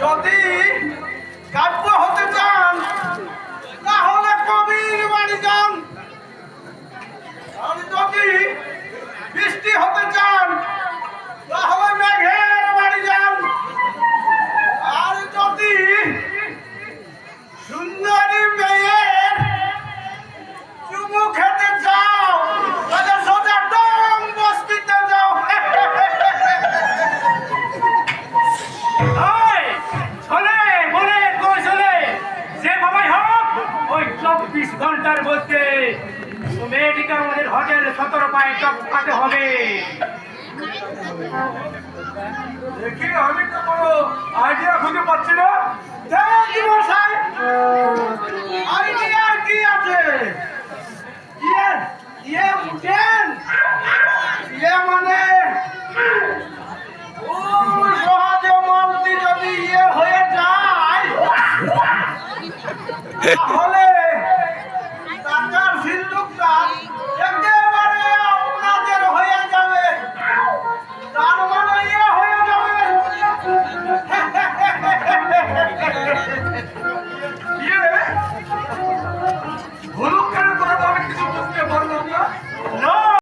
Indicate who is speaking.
Speaker 1: যদি কাব্য হতে চান তাহলে কবির বাড়ি যান, আর যদি বৃষ্টি হতে চান তাহলে মেঘের বাড়ি যান, আর যদি সুন্দরী মেয়ের চুমু খেতে চাও তাহলে সোজা ডং বস্তিতে যাও।
Speaker 2: ঘন্টার মধ্যে মেয়েটিকে আমাদের হোটেল 17 পায়ে টপকাতে হবে।
Speaker 1: দেখি আমি তো কোনো আইডিয়া খুঁজে পাচ্ছি না। দেখি মশাই আইডিয়া কি আছে? মানে সহজে মন্ত্রী যদি হয়ে যায়